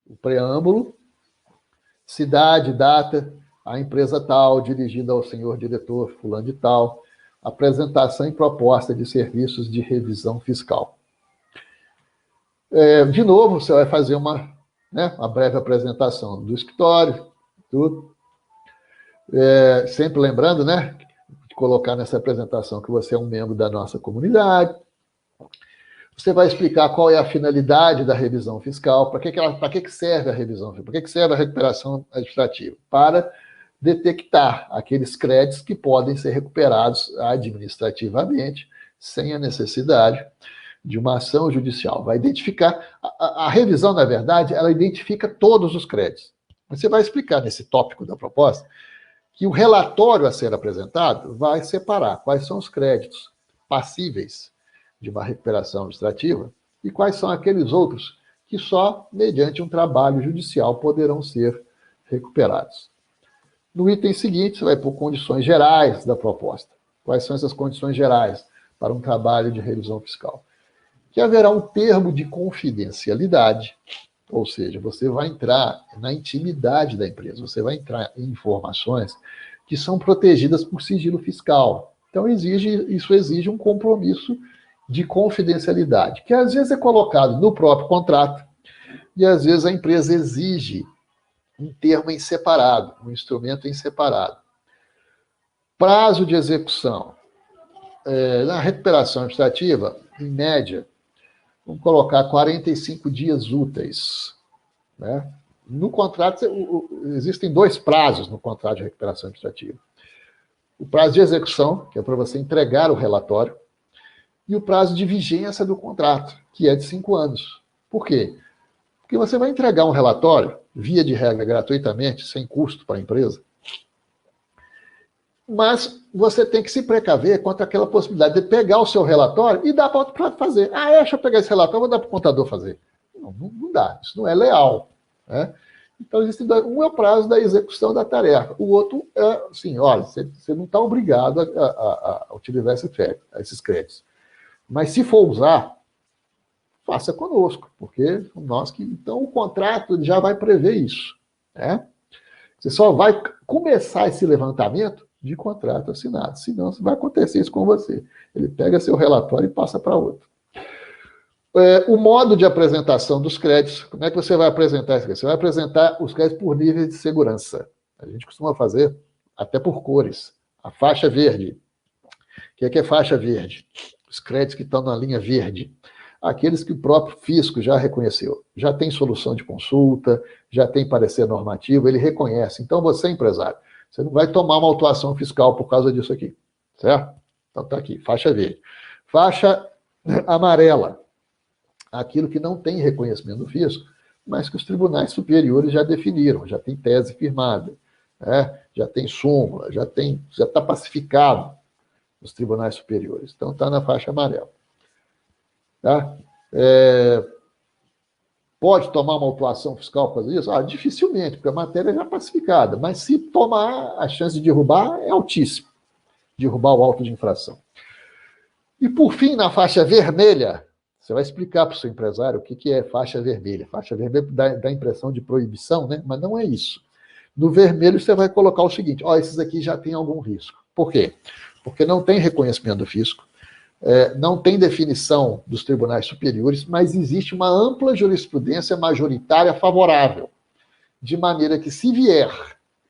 o preâmbulo, cidade, data, a empresa tal, dirigida ao senhor diretor fulano de tal, apresentação e proposta de serviços de revisão fiscal. De novo, você vai fazer uma breve apresentação do escritório, tudo. Sempre lembrando, de colocar nessa apresentação que você é um membro da nossa comunidade. Você vai explicar qual é a finalidade da revisão fiscal, para que serve a revisão fiscal, para que serve a recuperação administrativa? Para detectar aqueles créditos que podem ser recuperados administrativamente, sem a necessidade de uma ação judicial. Vai identificar, a revisão, na verdade, ela identifica todos os créditos. Você vai explicar nesse tópico da proposta que o relatório a ser apresentado vai separar quais são os créditos passíveis de uma recuperação administrativa e quais são aqueles outros que só mediante um trabalho judicial poderão ser recuperados. No item seguinte, você vai pôr condições gerais da proposta. Quais são essas condições gerais para um trabalho de revisão fiscal? Que haverá um termo de confidencialidade, ou seja, você vai entrar na intimidade da empresa, você vai entrar em informações que são protegidas por sigilo fiscal. Então, isso exige um compromisso de confidencialidade, que às vezes é colocado no próprio contrato, e às vezes a empresa exige um termo em separado, um instrumento em separado. Prazo de execução. Na recuperação administrativa, em média, vamos colocar 45 dias úteis. No contrato, existem 2 prazos no contrato de recuperação administrativa. O prazo de execução, que é para você entregar o relatório, e o prazo de vigência do contrato, que é de 5 anos. Por quê? Porque você vai entregar um relatório, via de regra, gratuitamente, sem custo para a empresa, mas você tem que se precaver contra aquela possibilidade de pegar o seu relatório e dar para fazer. Deixa eu pegar esse relatório, vou dar para o contador fazer. Não dá, isso não é leal. Então, existem 2. Um é o prazo da execução da tarefa. O outro é assim, olha, você não está obrigado a utilizar esses créditos. Mas se for usar, faça conosco, porque então o contrato já vai prever isso. Você só vai começar esse levantamento de contrato assinado, senão vai acontecer isso com você. Ele pega seu relatório e passa para outro. O modo de apresentação dos créditos, como é que você vai apresentar isso? Você vai apresentar os créditos por níveis de segurança. A gente costuma fazer até por cores. A faixa verde. O que é faixa verde? Os créditos que estão na linha verde. Aqueles que o próprio fisco já reconheceu. Já tem solução de consulta, já tem parecer normativo, ele reconhece. Então, você, empresário, você não vai tomar uma autuação fiscal por causa disso aqui. Certo? Então, está aqui, faixa verde. Faixa amarela. Aquilo que não tem reconhecimento do fisco, mas que os tribunais superiores já definiram, já tem tese firmada, já tem súmula, já está pacificado nos tribunais superiores. Então, está na faixa amarela. Pode tomar uma autuação fiscal por causa disso? Dificilmente, porque a matéria já é pacificada, mas se tomar, a chance de derrubar é altíssima, derrubar o auto de infração. E, por fim, na faixa vermelha, você vai explicar para o seu empresário o que é faixa vermelha. Faixa vermelha dá a impressão de proibição, mas não é isso. No vermelho, você vai colocar o seguinte, esses aqui já têm algum risco. Por quê? Porque não tem reconhecimento do fisco, não tem definição dos tribunais superiores, mas existe uma ampla jurisprudência majoritária favorável, de maneira que, se vier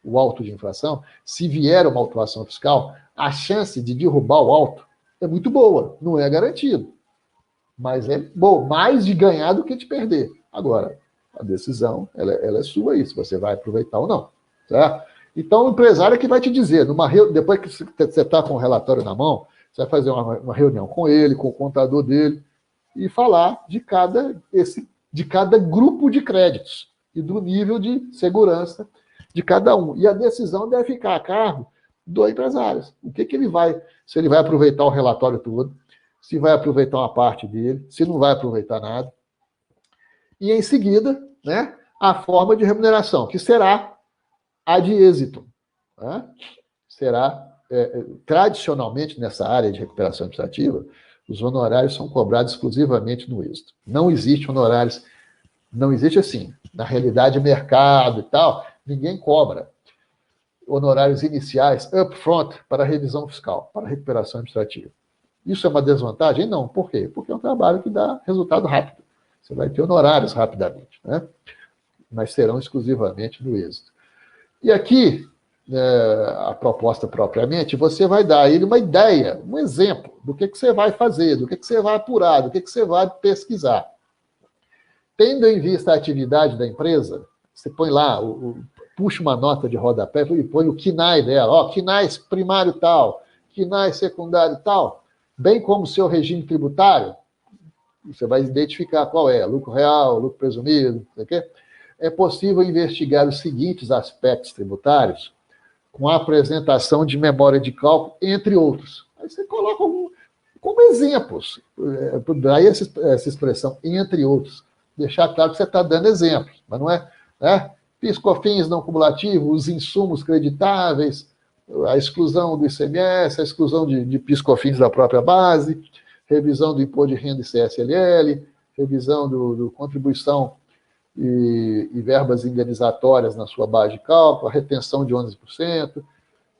o auto de infração, se vier uma autuação fiscal, a chance de derrubar o auto é muito boa, não é garantido. Mas é bom, mais de ganhar do que de perder. Agora, a decisão, ela é sua aí, se você vai aproveitar ou não. Certo? Então, o empresário é que vai te dizer, depois que você está com o relatório na mão, você vai fazer uma reunião com ele, com o contador dele, e falar de cada grupo de créditos e do nível de segurança de cada um. E a decisão deve ficar a cargo do empresário. O que ele vai, se ele vai aproveitar o relatório todo, se vai aproveitar uma parte dele, se não vai aproveitar nada. E, em seguida, a forma de remuneração, que será a de êxito. Será, tradicionalmente, nessa área de recuperação administrativa, os honorários são cobrados exclusivamente no êxito. Não existem honorários Não existe assim. Na realidade, mercado e tal, ninguém cobra honorários iniciais upfront para revisão fiscal, para recuperação administrativa. Isso é uma desvantagem? Não. Por quê? Porque é um trabalho que dá resultado rápido. Você vai ter honorários rapidamente, né? Mas serão exclusivamente no êxito. E aqui, a proposta propriamente, você vai dar a ele uma ideia, um exemplo do que você vai fazer, do que você vai apurar, do que você vai pesquisar. Tendo em vista a atividade da empresa, você põe lá, puxa uma nota de rodapé e põe o KNAI dela, ó, KNAI primário tal, KNAI secundário tal, bem como o seu regime tributário, você vai identificar qual é, lucro real, lucro presumido, não sei o quê. É possível investigar os seguintes aspectos tributários com a apresentação de memória de cálculo, entre outros. Aí você coloca como exemplos. Daí essa expressão, entre outros. Deixar claro que você está dando exemplos, mas não é, né? PIS/COFINS não cumulativo, os insumos creditáveis, a exclusão do ICMS, a exclusão de PIS/COFINS da própria base, revisão do imposto de renda e CSLL, revisão do contribuição e verbas indenizatórias na sua base de cálculo, a retenção de 11%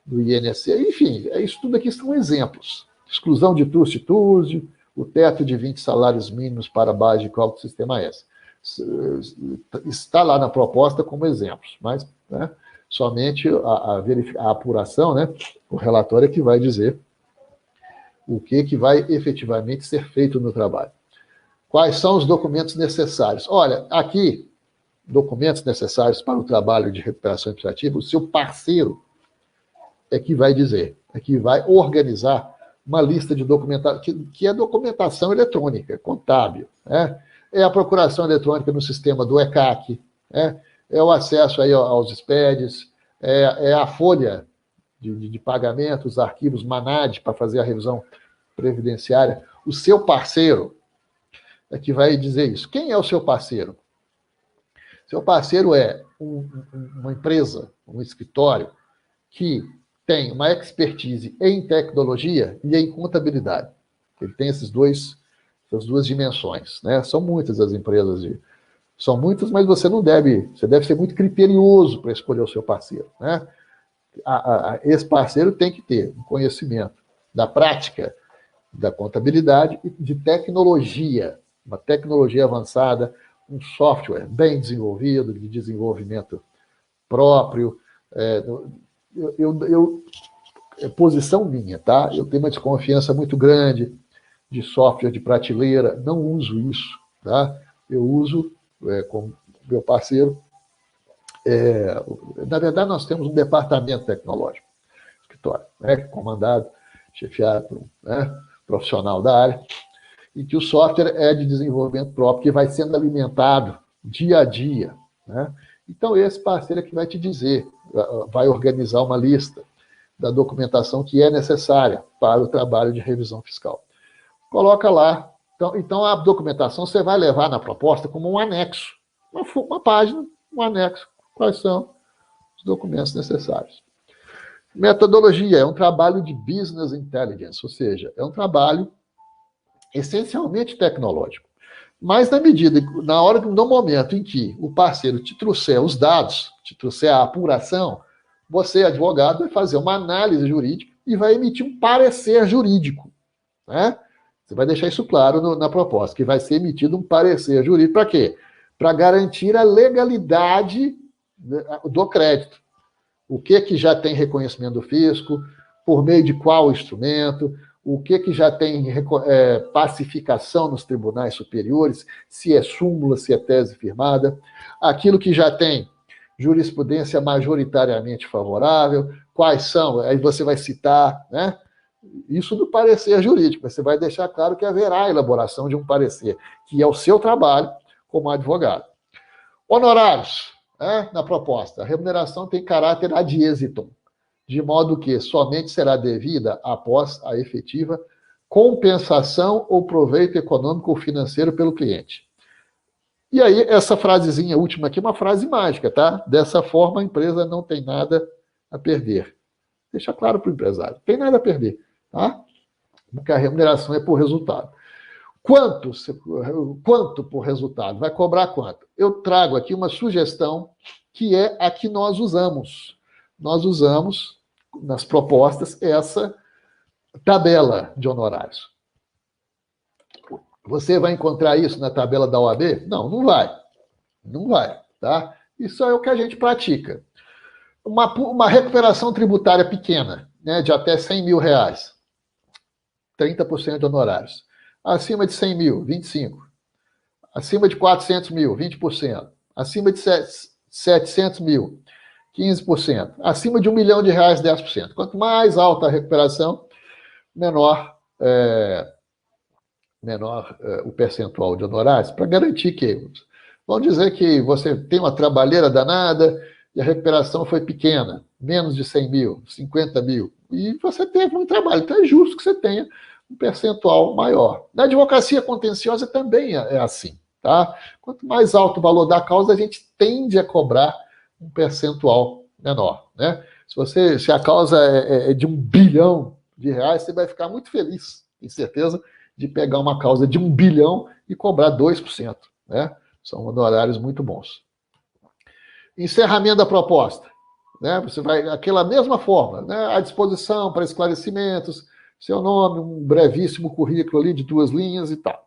do INSS, enfim, isso tudo aqui são exemplos. Exclusão de TUST, o teto de 20 salários mínimos para a base de cálculo do Sistema S. Está lá na proposta como exemplos, mas, né, somente a apuração, né, o relatório é que vai dizer o que vai efetivamente ser feito no trabalho. Quais são os documentos necessários? Olha, aqui, documentos necessários para o trabalho de recuperação administrativa, o seu parceiro é que vai dizer, é que vai organizar uma lista de documentação, que é documentação eletrônica, contábil, né? É a procuração eletrônica no sistema do ECAC, né? É o acesso aí aos SPEDs, é a folha de pagamento, os arquivos MANAD para fazer a revisão previdenciária. O seu parceiro é que vai dizer isso. Quem é o seu parceiro? Seu parceiro é uma empresa, um escritório, que tem uma expertise em tecnologia e em contabilidade. Ele tem essas duas dimensões, né? São muitas as empresas, são muitas, mas você deve ser muito criterioso para escolher o seu parceiro, né? Esse parceiro tem que ter um conhecimento da prática da contabilidade e de tecnologia, uma tecnologia avançada, um software bem desenvolvido, de desenvolvimento próprio. É posição minha, tá? Eu tenho uma desconfiança muito grande de software de prateleira, não uso isso, tá? Eu uso, com meu parceiro, na verdade, nós temos um departamento tecnológico, escritório, né, comandado, chefiado por um profissional da área, e que o software é de desenvolvimento próprio, que vai sendo alimentado dia a dia, né? Então, esse parceiro é que vai te dizer, vai organizar uma lista da documentação que é necessária para o trabalho de revisão fiscal. Coloca lá. Então a documentação você vai levar na proposta como um anexo, uma página, um anexo. Quais são os documentos necessários? Metodologia é um trabalho de business intelligence, ou seja, é um trabalho essencialmente tecnológico. Mas no momento em que o parceiro te trouxer os dados, te trouxer a apuração, você, advogado, vai fazer uma análise jurídica e vai emitir um parecer jurídico, né? Você vai deixar isso claro na proposta, que vai ser emitido um parecer jurídico para quê? Para garantir a legalidade do crédito. O que já tem reconhecimento do fisco, por meio de qual instrumento, o que já tem pacificação nos tribunais superiores, se é súmula, se é tese firmada, aquilo que já tem jurisprudência majoritariamente favorável, quais são, aí você vai citar, né? Isso do parecer jurídico, você vai deixar claro que haverá a elaboração de um parecer, que é o seu trabalho como advogado. Honorários, né, na proposta. A remuneração tem caráter ad exitum, de modo que somente será devida após a efetiva compensação ou proveito econômico ou financeiro pelo cliente. E aí, essa frasezinha última aqui é uma frase mágica, tá? Dessa forma, a empresa não tem nada a perder. Deixa claro para o empresário, tem nada a perder, tá? Porque a remuneração é por resultado. Quanto por resultado? Vai cobrar quanto? Eu trago aqui uma sugestão que é a que nós usamos. Nós usamos, nas propostas, essa tabela de honorários. Você vai encontrar isso na tabela da OAB? Não, não vai. Não vai, tá? Isso é o que a gente pratica. Uma recuperação tributária pequena, né, de até 100 mil reais, 30% de honorários. Acima de 100 mil, 25%. Acima de 400 mil, 20%. Acima de 700 mil, 15%. Acima de R$1 milhão, 10%. Quanto mais alta a recuperação, menor o percentual de honorários, para garantir que... Vamos dizer que você tem uma trabalheira danada e a recuperação foi pequena, menos de 100 mil, 50 mil, e você teve um trabalho. Então é justo que você tenha um percentual maior. Na advocacia contenciosa também é assim, tá? Quanto mais alto o valor da causa, a gente tende a cobrar um percentual menor, né? Se a causa é de R$1 bilhão, você vai ficar muito feliz, tem certeza, de pegar uma causa de R$1 bilhão e cobrar 2%, né? São honorários muito bons. Encerramento da proposta, né? Você vai, aquela mesma forma, né? À disposição para esclarecimentos, seu nome, um brevíssimo currículo ali de 2 linhas e tal.